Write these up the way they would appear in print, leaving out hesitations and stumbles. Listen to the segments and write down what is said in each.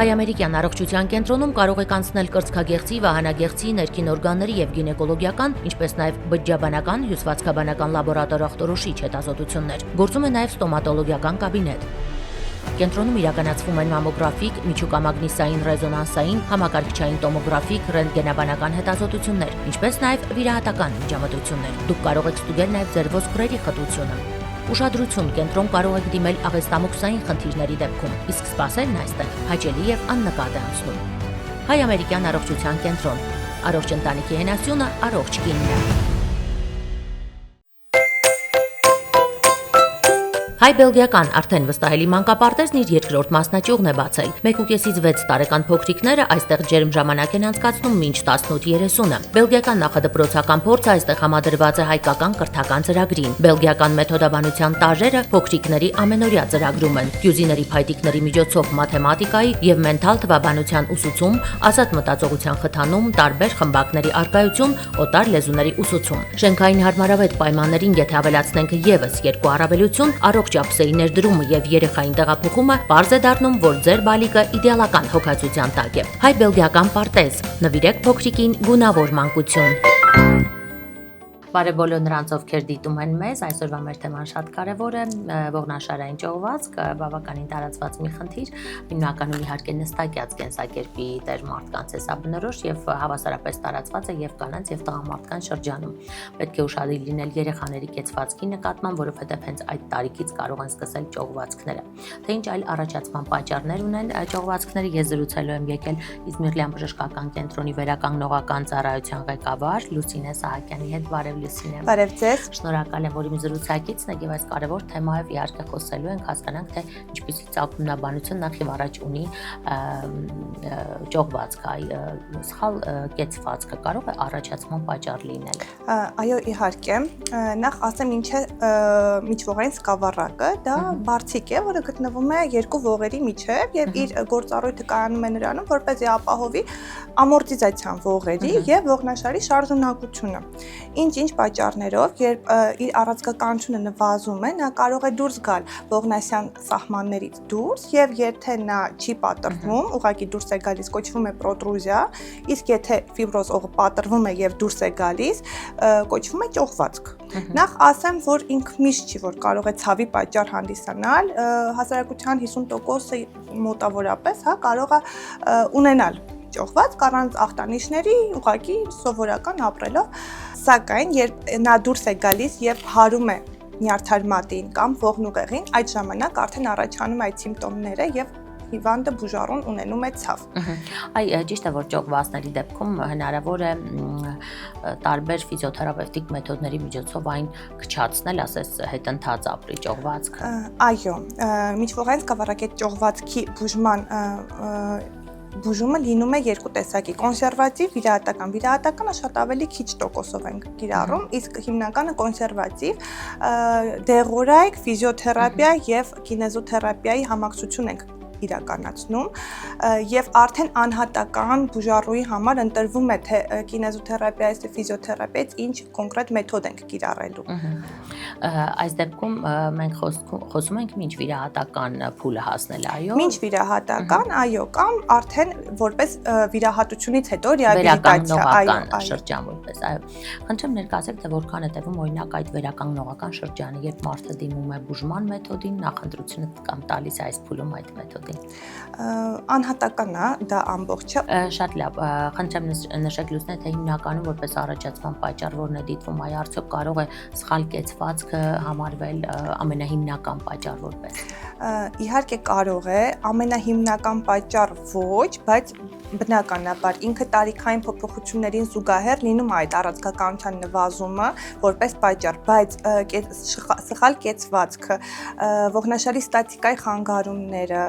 Հայ-ամերիկյան առողջության կենտրոնում կարող եք անցնել կրծքագեղձի, վահանագեղձի, ներքին օրգանների եւ գինեկոլոգիական, ինչպես նաեւ բջջաբանական, հյուսվածքաբանական լաբորատոր ախտորոշիչ հետազոտություններ։ Գործում է նաեւ ստոմատոլոգիական կաբինետ։ Կենտրոնում իրականացվում են մամոգրաֆիկ, միջուկամագնիսային ռեզոնանսային, համակարգչային տոմոգրաֆիկ, ռենտգենաբանական հետազոտություններ, ինչպես նաեւ վիրահատական միջամտություններ։ Դուք կարող եք ստուգել նաեւ ձեր ոսկրերի խտությունը։ Ուշադրություն, կենտրոն կարող եք դիմել աղեստամոքսային խնդիրների դեպքում, իսկ սպասելն այստեղ հաճելի եւ աննկատ է անցնում։ Հայ-ամերիկյան առողջության կենտրոն։ Առողջ ընտանիքի հենասյունը, առողջ կինն։ Հայ-բելգիական արդեն վստահելի մանկապարտեզն իր երկրորդ մասնաճյուղն է բացել։ 1.5-ից 6 տարեկան փոքրիկները այստեղ ջերմ ժամանակ են անցկացնում մինչ 18:30-ը։ Բելգիական նախադպրոցական փորձը այստեղ համադրված է հայկական կրթական ծրագրին։ Բելգիական մեթոդաբանության տաժերը փոքրիկների ամենօրյա ծրագրում են։ Հյուզիների փայտիկների միջոցով մաթեմատիկայի եւ մենթալ թվաբանության ուսուցում, ազատ մտածողության խթանում, տարբեր խմբակների առկայություն, օտար լեզուների ուսուցում։ Շենքային հարմարավետ պայմաններին եթե ավելացնենք եւս երկու առավելություն, առողջ ափսեի ներդրումը եւ երեխային տեղափոխումը պարզ է դառնում, որ ձեր բալիկը իդեալական հոգացության տակ է։ Հայ-բելգիական պարտեզ։ Նվիրեք փոքրիկին գունավոր մանկություն։ Բարև բոլոր նրանց, ովքեր դիտում են մեզ, այսօրվա մեր թեման շատ կարևոր է, ողնաշարային ճողվածք, բավականին տարածված մի խնդիր, հիմնականում իհարկե նստակյաց կենսակերպի տեր մարդկանց է սա բնորոշ եւ հավասարապես տարածված է եւ կանանց եւ տղամարդկանց շրջանում։ Պետք է ուշադիր լինել երեխաների կեցվածքի նկատմամբ, որովհետեւ հենց այդ տարիքից կարող են սկսել ճողվածքները։ Թե ինչ այլ առաջացման պատճառներ ունեն ճողվածքները, ես զրուցելու եմ եկել Իզմիրլյան բժշկական կենտրոնի վերականգնողական ծառայության ղեկավար Լուսինե Սահակյանի հետ։ Բարև ձեզ։ Շնորհակալ եմ, որ իմ զրուցակիցն եք եւ այս կարևոր թեմայով իհարկե խոսելու ենք, հասկանանք, թե ինչպիսի ծագումնաբանություն նախ եւ առաջ ունի ճողվածքը, սխալ կեցվածքը կարող է առաջացման պատճառ լինել։ Այո, իհարկե, նախ ասեմ ինչ է միջվողային սկավառակը, դա բարձիկ է, որը գտնվում է երկու ողերի միջև եւ իր գործառույթը կայանում է նրանում, որպեսզի ապահովի ամորտիզացիան ողերի եւ ողնաշարի շարժունակությունը։ Ինչ պատճառներով, երբ իր առանցքականությունը նվազում է, նա կարող է դուրս գալ ողնասյան սահմաններից դուրս եւ եթե նա չի պատրվում, ուղղակի դուրս է գալիս, կոչվում է պրոտրուզիա, իսկ եթե ֆիբրոզ օղը պատրվում է եւ դուրս է գալիս, կոչվում է ճողվածք։ Նախ ասեմ, որ ինքը միշտ չի, որ կարող է ցավի պատճառ հանդիսանալ, հասարակության 50%-ը մոտավորապես, կարող է ունենալ ճողվածք առանց ախտանիշների, ուղղակի սովորական ապրելով, սակայն երբ նա դուրս է գալիս եւ հարում է նյարդարմատին կամ ողնուղեղին, այդ ժամանակ արդեն առաջանում է այդ սիմպտոմները եւ հիվանդը բուժառուն ունենում է ցավ։ Ճիշտ է, որ ճողվածքների դեպքում հնարավոր է տարբեր ֆիզիոթերապևտիկ մեթոդների միջոցով այն քչացնել, ասես հետընթաց ապրի ճողվածքը։ Այո, միջվողային սկավառակի ճողվածքի բուժումը լինում է երկու տեսակի՝ կոնսերվատիվ, վիրահատական։ Վիրահատականը շատ ավելի քիչ տոկոսով են կիրառում, իսկ հիմնականը կոնսերվատիվ, դեղորայք, ֆիզիոթերապիա եւ կինեզոթերապիայի համակցություն ենք իրականացնում եւ արդեն անհատական բուժառուի համար ընտրվում է թե կինեզոթերապիայից թե ֆիզիոթերապիայից ինչ կոնկրետ մեթոդ ենք կիրառելու։ Այս դեպքում մենք խոսում ենք մինչ վիրահատական փուլը հասնել, այո։ Մինչ վիրահատական, այո, կամ արդեն որպես վիրահատությունից հետո ռեաբիլիտացիա, շրջան որպես, այո։ Խնդրեմ ներկայացեք, թե որքան է տևում օրինակ այդ վերականգնողական շրջանը, երբ մարդը դիմում է բուժման մեթոդին, նախընտրությունը կամ տալիս է այս փուլում այդ մեթոդին։ Անհատական է դա ամբողջը։ Շատ լավ, խնդրեմ նշեք Լուսինե, թե հիմնականում որպես առաջացման պատճառ որն է դիտվում, այ արդյոք կարող է սխալ կեցվածքը համարվել ամենահիմնական պատճառ որպես։ Իհարկե կարող է, ամենահիմնական պատճառ ոչ, բայց բնականաբար ինքը տարիքային փոփոխություններին զուգահեռ լինում է այդ առանցքականության նվազումը որպես պատճառ, բայց սխալ կեցվածքը, ողնաշարի ստատիկայի խանգարումները,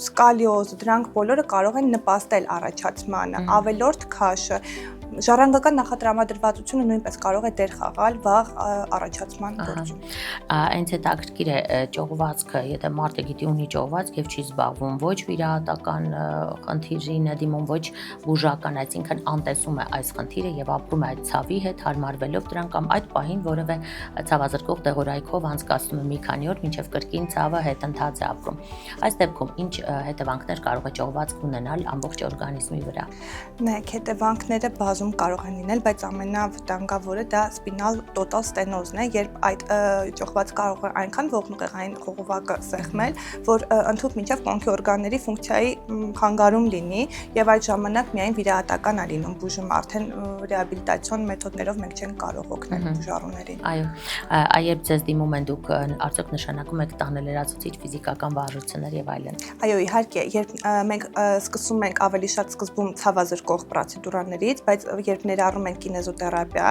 սկալիոզ, դրանք բոլորը կարող են նպաստել առաջացմանը, ավելորդ քաշը, Ժառանգական նախատրամադրվածությունը նույնպես կարող է դեր խաղալ վաղ առաջացման գործում։ Այնց հետաքրքիր է ճողվածքը, եթե մարդը գիտի ունի ճողվածք եւ չի զբաղվում ոչ վիրահատական խնդիրին է դիմում, ոչ բուժական, այսինքն անտեսում է այս խնդիրը եւ ապրում է այդ ցավի հետ, հարմարվելով դրան կամ այդ պահին որևէ ցավազրկող դեղորայքով անցկացնում է մի քանի օր, մինչեւ կրկին ցավը հետընթաց է ապրում։ Այս դեպքում ինչ հետևանքներ կարող է ճողվածք ունենալ ամբողջ օրգանիզմի վրա։ Նայեք, հետևանքները բազում կարող են լինել, բայց ամենավտանգավորը դա սպինալ տոտալ ստենոզն է, երբ այդ ճողված կարող է այնքան ողնուղեղային խողովակը սեղմել, որ ընդհանուր մինչև կոնքի օրգանների ֆունկցիայի խանգարում լինի, եւ այդ ժամանակ միայն վիրահատական է լինում բուժումը, արդեն ռեաբիլիտացիոն մեթոդներով մենք չենք կարող օգնել բուժառուներին։ Այո, երբ ձեզ դիմում են դուք արդյոք նշանակում եք տանը լրացուցիչ ֆիզիկական վարժություններ եւ այլն։ Այո, իհարկե, երբ մենք սկսում ենք ավելի շատ սկզբում ցավազրկող պրոցեդուրաներից, բայց երբ ներառում ենք կինեզոթերապիա,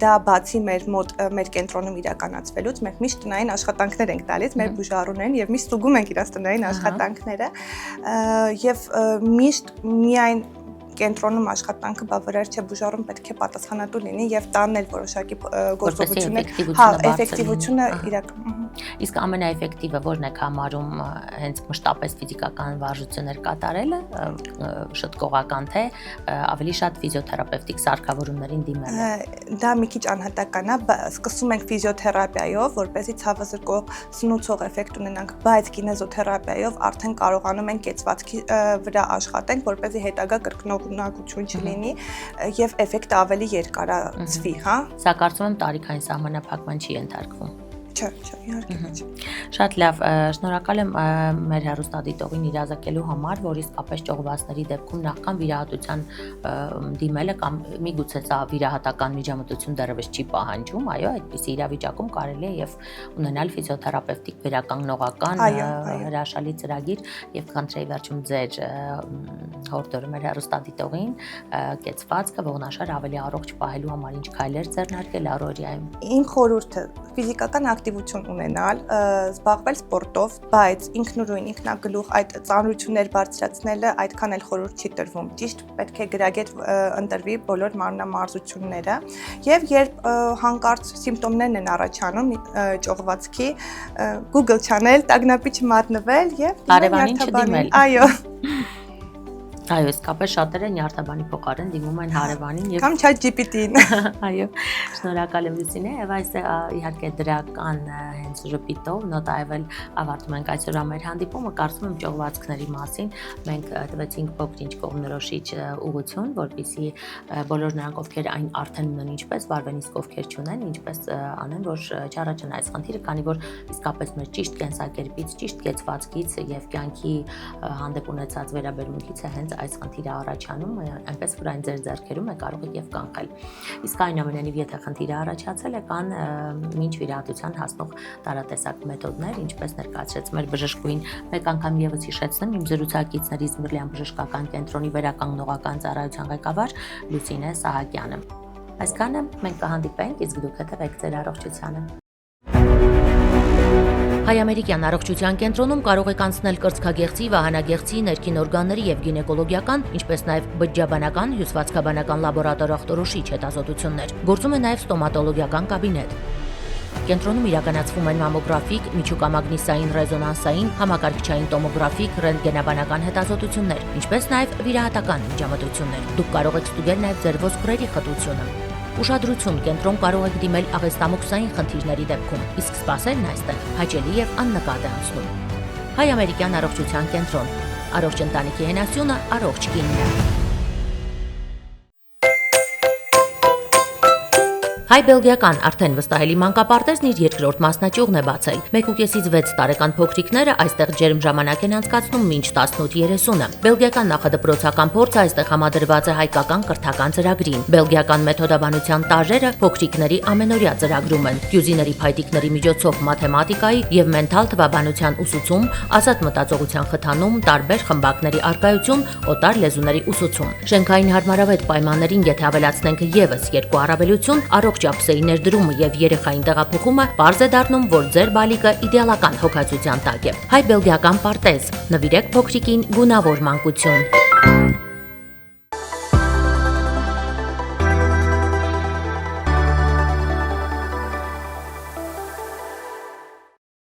դա բացի մեր կենտրոնում իրականացվելուց, մենք միշտ տնային աշխատանքներ ենք տալիս մեր բուժառուներին եւ միշտ ստուգում ենք իրաց տնային աշխատանքները եւ միշտ միայն կենտրոնում աշխատանքը բավարար չէ, բուժառուն պետք է պատասխանատու լինի եւ տանն էլ որոշակի գործողություններ, էֆեկտիվությունը իրական։ Իսկ ամենաէֆեկտիվը որն է համարում հենց մշտապես ֆիզիկական վարժություններ կատարելը, շտկողական թե ավելի շատ ֆիզիոթերապևտիկ սարքավորումներին դիմելը։ Դա մի քիչ անհատական է, սկսում ենք ֆիզիոթերապիայով, որպեսզի ցավազրկող սնուցող էֆեկտ ունենանք, բայց կինեզոթերապիայով արդեն կարողանում ենք կեցվածքի վրա աշխատենք, որպեսզի հետագա կրկնօրինակություն չլինի եւ էֆեկտը ավելի երկարացվի, հա։ Սա կարծում եմ տարիքային սահմանափակման չի ենթարկվում։ Չէ, իհարկե ոչ։ Շատ լավ, շնորհակալ եմ մեր հեռուստադիտողին իրազեկելու համար, որ իսկապես ճողվածների դեպքում նախքան վիրահատության դիմելը կամ միգուցե սա վիրահատական միջամտություն դեռևս չի պահանջում, այո, այդպիսի իրավիճակում կարելի է եւ ունենալ ֆիզիոթերապևտիկ վերականգնողական հրաշալի ծրագիր եւ քանչեի վերջում ձեր հորդորը մեր հեռուստադիտողին կեցվածքը ողնաշար ավելի առողջ պահելու համար ինչ քայլեր ձեռնարկել առօրյայում։ Իմ խորհուրդը ֆիզիկական ակտիվություն ունենալ, զբաղվել սպորտով, բայց ինքնուրույն ինքնագլուխ այդ ծանրություններ բարձրացնելը այդքան էլ խորհուրդ չի տրվում։ Ճիշտ պետք է գրագետ ընտրվի բոլոր մարմնամարզությունները եւ երբ հանկարծ սիմպտոմներն են առաջանում ճողվածքի, Google չանել, տագնապի չմատնվել եւ հարևանին չդիմել։ Այո։ Այո, իսկապես շատերը նյարդաբանի փոխարեն դիմում են հարևանին եւ կամ ChatGPT-ին։ Այո, շնորհակալ եմ Լուսինե, եւ այս իհարկե դրական հենց ժպիտով նոտայվել ավարտում ենք այսօր մեր հանդիպումը, կարծում եմ ճողվածքների մասին մենք տվեցինք փոքր-ինչ կողմնորոշիչ ուղղություն, որպեսզի բոլոր նրանք, ովքեր այն արդեն ունեն, ինչպես վարվեն, իսկ ովքեր չունեն, ինչպես անեն, որ չառաջանա այս խնդիրը, քանի որ իսկապես մեր ճիշտ կենսակերպից, ճիշտ կեցվածքից եւ կյանքի հանդեպ ունեցած վերաբերմունքից է հենց այս խնդիրը առաջանում, այնպես որ այն ձեր ձեռքերում է, կարող եք եւ կանխել։ Իսկ այնուամենայնիվ, եթե խնդիրը առաջացել է, կան մինչ վիրահատության հասնող տարատեսակ մեթոդներ, ինչպես ներկայացրեց մեր բժշկուհին, մեկ անգամ եւս հիշեցնեմ, իմ զրուցակիցներից Միրլյան բժշկական կենտրոնի վերականգնողական ծառայության ղեկավար Լուսինե Սահակյանը։ Այսքանը մենք կհանդիպենք, իսկ դուք հետևեք ձեր առողջությանը։ Հայ-ամերիկյան առողջության կենտրոնում կարող եք անցնել կրծքագեղձի, վահանագեղձի, ներքին օրգանների եւ գինեկոլոգիական, ինչպես նաեւ բջջաբանական, հյուսվածքաբանական լաբորատոր ախտորոշիչ հետազոտություններ։ Գործում է նաեւ ստոմատոլոգիական կաբինետ։ Կենտրոնում իրականացվում են մամոգրաֆիկ, միջուկամագնիսային ռեզոնանսային, համակարգչային տոմոգրաֆիկ, ռենտգենաբանական հետազոտություններ, ինչպես նաեւ վիրահատական միջամտություններ։ Դուք կարող եք ստուգել նաեւ ձեր ոսկրերի խտությունը։ Ուշադրություն, կենտրոն կարող եք դիմել աղեստամոքսային խնդիրների դեպքում, իսկ սպասելն այստեղ հաճելի եւ աննկատ է անցնում։ Հայ-ամերիկյան առողջության կենտրոն։ Առողջ ընտանիքի հենասյունը, առողջ կինն։ Հայ-բելգիական արդեն վստահելի մանկապարտեզն իր երկրորդ մասնաճյուղն է բացել։ 1.5-ից 6 տարեկան փոքրիկները այստեղ ջերմ ժամանակ են անցկացնում մինչ 18:30-ը։ Բելգիական նախադպրոցական փորձը այստեղ համադրված է հայկական կրթական ծրագրին։ Բելգիական մեթոդաբանության տաժերը փոքրիկների ամենօրյա ծրագրում են։ Կյուզիների փայտիկների միջոցով մաթեմատիկայի եւ մենթալ թվաբանության ուսուցում, ազատ մտածողության խթանում, տարբեր խմբակների առկայություն, օտար լեզուների ուսուցում։ Շենքային հարմարավետ պայմաններին եթե ավելացնենք եւս երկու առավելություն, առողջ ափսեի ներդրումը եւ երեխային տեղափոխումը պարզ է դառնում, որ ձեր բալիկը իդեալական հոգացության տակ է։ Հայ-բելգիական պարտեզ, նվիրեք փոքրիկին գունավոր մանկություն։